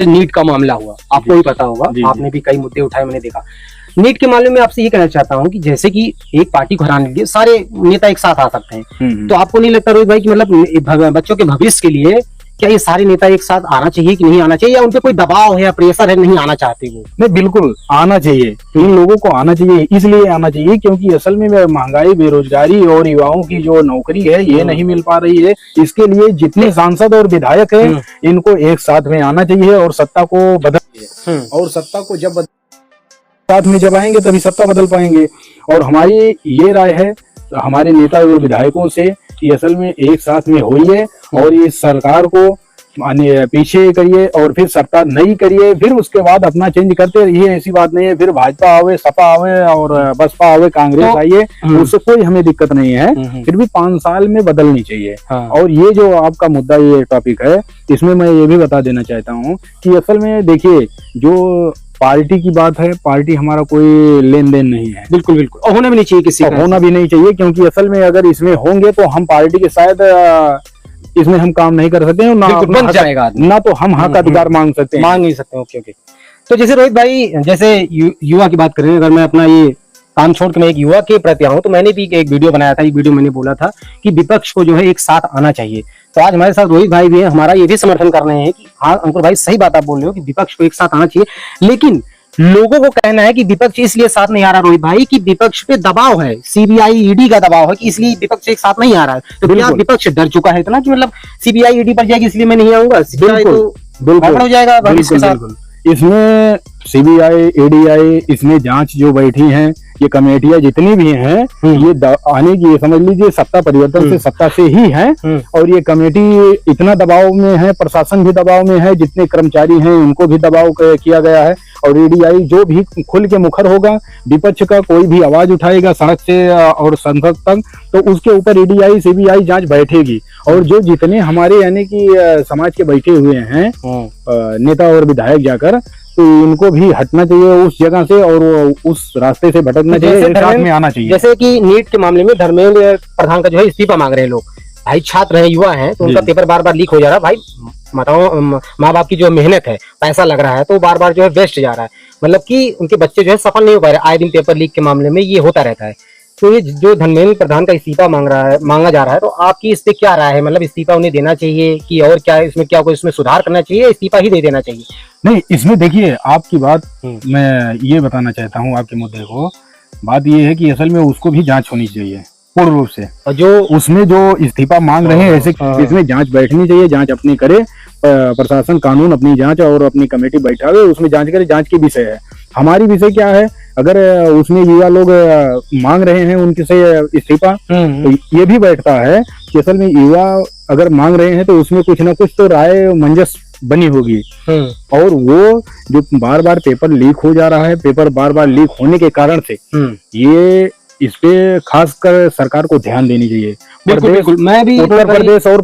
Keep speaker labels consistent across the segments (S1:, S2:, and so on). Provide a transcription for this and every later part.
S1: NEET का मामला हुआ, आपको भी पता होगा, आपने भी कई मुद्दे उठाए, मैंने देखा। नीट के मामले में आपसे ये कहना चाहता हूँ कि जैसे कि एक पार्टी को हराने के लिए सारे नेता एक साथ आ सकते हैं, तो आपको नहीं लगता रोहित भाई कि मतलब बच्चों के भविष्य के लिए क्या ये सारे नेता एक साथ आना चाहिए कि नहीं आना चाहिए, या उन पे कोई दबाव है या प्रेशर है, नहीं आना चाहते वो?
S2: नहीं, बिल्कुल आना चाहिए, इन लोगों को आना चाहिए। इसलिए आना चाहिए क्योंकि असल में महंगाई, बेरोजगारी और युवाओं की जो नौकरी है ये नहीं मिल पा रही है। इसके लिए जितने सांसद और विधायक हैं इनको एक साथ में आना चाहिए और सत्ता को बदल, और सत्ता को जब साथ में जब आएंगे तभी सत्ता बदल पाएंगे। और हमारी ये राय है हमारे नेता और विधायकों से कि असल में एक साथ में होइए और इस सरकार को पीछे करिए और फिर सत्ता नई करिए, फिर उसके बाद अपना चेंज करते रहिए। ऐसी बात नहीं है फिर भाजपा आवे, सपा आवे और बसपा आवे, कांग्रेस आइए, उससे कोई हमें दिक्कत नहीं है। फिर भी 5 साल में बदलनी चाहिए। और ये जो आपका मुद्दा, ये टॉपिक है, इसमें मैं ये भी बता देना चाहता हूँ कि असल में देखिए, जो पार्टी की बात है, पार्टी हमारा कोई लेन देन नहीं है।
S1: बिल्कुल बिल्कुल, और होना भी नहीं चाहिए, किसी का
S2: होना भी नहीं चाहिए, क्योंकि असल में अगर इसमें होंगे तो हम पार्टी के शायद इसमें हम काम नहीं कर सकते हैं,
S1: बन जाएगा
S2: ना तो हम हक अधिकार मांग सकते हैं,
S1: मांग नहीं सकते। Okay okay. तो जैसे रोहित भाई, जैसे युवा की बात करें, अगर मैं अपना ये काम छोड़ के मैं एक युवा के प्रति आऊं, तो मैंने भी एक वीडियो बनाया था। एक वीडियो मैंने बोला था कि विपक्ष को जो है एक साथ आना चाहिए। तो आज हमारे साथ रोहित भाई भी है, हमारा ये भी समर्थन कर रहे हैं कि हाँ अंकुर भाई, सही बात आप बोल रहे हो कि विपक्ष को एक साथ आना चाहिए। लेकिन लोगों को कहना है कि विपक्ष इसलिए साथ नहीं आ रहा रोहित भाई कि विपक्ष पे दबाव है, सीबीआई ईडी का दबाव है, कि इसलिए विपक्ष एक साथ नहीं आ रहा है। तो क्या विपक्ष डर चुका है इतना कि मतलब सीबीआई ईडी पर जाएगी इसलिए मैं नहीं आऊंगा, बिल्कुल हो जाएगा भविष्य के साथ?
S2: इसमें सीबीआई, ईडीआई, इसमें जांच जो बैठी हैं, ये कमेटियां जितनी भी हैं, ये आने की, समझ लीजिए, सत्ता परिवर्तन से सत्ता से ही है। और ये कमेटी इतना दबाव में है, प्रशासन भी दबाव में है, जितने कर्मचारी हैं उनको भी दबाव किया गया है। और ईडीआई जो भी खुल के मुखर होगा, विपक्ष का कोई भी आवाज उठाएगा सड़क से और संसद तक, तो उसके ऊपर ईडीआई, सीबीआई जांच बैठेगी। और जो जितने हमारे यानी कि समाज के बैठे हुए हैं नेता और विधायक जाकर, तो इनको भी हटना चाहिए उस जगह से और उस रास्ते से भटकना चाहिए, एक साथ में आना चाहिए।
S1: जैसे कि नीट के मामले में धर्मेंद्र प्रधान का जो है इस्तीफा मांग रहे हैं लोग। भाई छात्र हैं, युवा हैं, तो उनका पेपर बार बार लीक हो जा रहा है। भाई बताओ, माँ बाप की जो मेहनत है, पैसा लग रहा है, तो बार बार जो है वेस्ट जा रहा है, मतलब कि उनके बच्चे जो है सफल नहीं हो पा रहे। आए दिन पेपर लीक के मामले में ये होता रहता है। तो ये जो धर्मेंद्र प्रधान का इस्तीफा मांगा जा रहा है, तो आपकी इस पे क्या राय है? मतलब इस्तीफा उन्हें देना चाहिए कि और क्या इसमें, क्या कोई इसमें सुधार करना चाहिए, इस्तीफा ही दे देना चाहिए?
S2: नहीं, इसमें देखिए, आपकी बात मैं ये बताना चाहता हूँ, आपके मुद्दे को। बात ये है कि असल में उसको भी जांच होनी चाहिए पूर्ण रूप से। और जो उसमें जो इस्तीफा मांग रहे हैं, ऐसे इसमें जांच बैठनी चाहिए, जांच अपनी करे प्रशासन, कानून अपनी जांच और अपनी कमेटी बैठावे, उसमें जांच करे। जांच की विषय है, हमारी विषय क्या है? अगर उसमें युवा लोग मांग रहे हैं उनके से इस्तीफा, तो ये भी बैठता है कि असल में युवा अगर मांग रहे हैं तो उसमें कुछ ना कुछ तो राय मंजस बनी होगी। और वो जो बार बार पेपर लीक हो जा रहा है, पेपर बार बार लीक होने के कारण से ये इस पे खासकर सरकार को ध्यान देनी चाहिए।
S1: बिल्कुल, मैं भी
S2: उत्तर प्रदेश और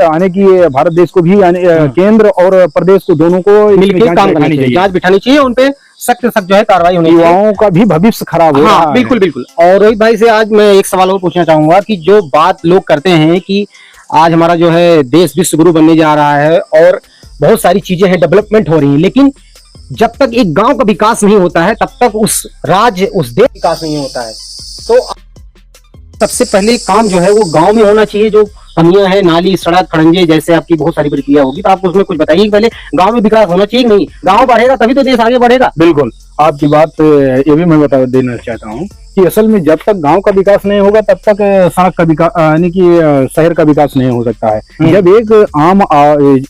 S2: आने की भारत देश को भी, केंद्र और प्रदेश को, दोनों को
S1: मिलकर काम करना चाहिए, जांच बिठानी चाहिए, उनपे सख्त सख्त जो है कार्रवाई होनी चाहिए।
S2: युवाओं का भी भविष्य खराब हो रहा है।
S1: बिल्कुल बिल्कुल। और रोहित भाई से आज मैं एक सवाल और पूछना चाहूंगा कि जो बात लोग करते हैं कि आज हमारा जो है देश विश्व गुरु बनने जा रहा है और बहुत सारी चीजें हैं, डेवलपमेंट हो रही है, लेकिन जब तक एक गांव का विकास नहीं होता है, तब तक उस राज्य, उस देश विकास नहीं होता है। तो सबसे पहले काम जो है वो गांव में होना चाहिए। जो कमियां हैं, नाली, सड़क, खड़ंजे, जैसे आपकी बहुत सारी प्रक्रिया होगी, तो आप उसमें कुछ बताइए। पहले गांव में विकास होना चाहिए, नहीं गांव बढ़ेगा तभी तो देश आगे बढ़ेगा।
S2: बिल्कुल, आपकी बात ये भी मैं बता देना चाहता हूँ कि असल में जब तक गांव का विकास नहीं होगा तब तक सड़क का विकास, यानी कि शहर का विकास नहीं हो सकता है। जब एक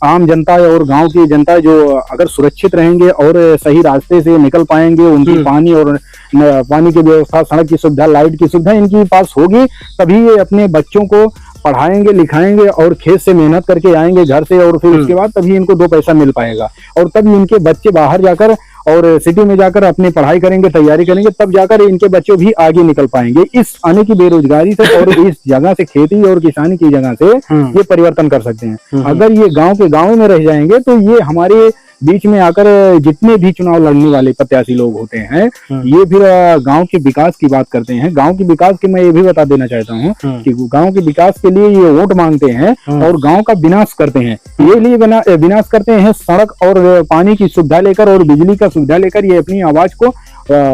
S2: आम जनता और गांव की जनता जो अगर सुरक्षित रहेंगे और सही रास्ते से निकल पाएंगे, उनकी पानी और पानी की व्यवस्था, सड़क की सुविधा, लाइट की सुविधा इनकी पास होगी, तभी ये अपने बच्चों को पढ़ाएंगे, लिखाएंगे और खेत से मेहनत करके आएंगे घर से, और फिर उसके बाद तभी इनको 2 पैसा मिल पाएगा। और तभी इनके बच्चे बाहर जाकर और सिटी में जाकर अपनी पढ़ाई करेंगे, तैयारी करेंगे, तब जाकर इनके बच्चे भी आगे निकल पाएंगे। इस आने की बेरोजगारी से और इस जगह से, खेती और किसानी की जगह से ये परिवर्तन कर सकते हैं। अगर ये गांव के गांव में रह जाएंगे तो ये हमारे बीच में आकर जितने भी चुनाव लड़ने वाले प्रत्याशी लोग होते हैं, ये फिर गांव के विकास की बात करते हैं। गांव के विकास की मैं ये भी बता देना चाहता हूँ कि गांव के विकास के लिए ये वोट मांगते हैं और गांव का विनाश करते हैं। ये लिए विनाश करते हैं सड़क और पानी की सुविधा लेकर और बिजली का सुविधा लेकर ये अपनी आवाज को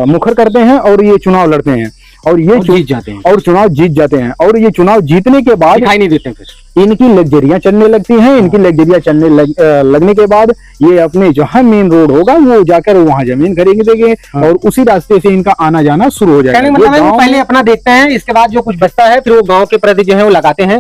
S2: मुखर करते हैं और ये चुनाव लड़ते हैं और ये
S1: जीत जाते हैं
S2: और चुनाव जीत जाते हैं। और ये चुनाव जीतने के बाद
S1: दिखाई नहीं देते फिर
S2: इनकी लग्जरियां चलने लगती हैं। इनकी लग्जरियां चलने लगने के बाद ये अपने जहां मेन रोड होगा वो जाकर वहां जमीन खरीदेंगे और उसी रास्ते से इनका आना जाना शुरू हो जाएगा।
S1: मतलब पहले अपना देखते हैं, इसके बाद जो कुछ बचता है फिर वो गांव के प्रति जो है वो लगाते हैं।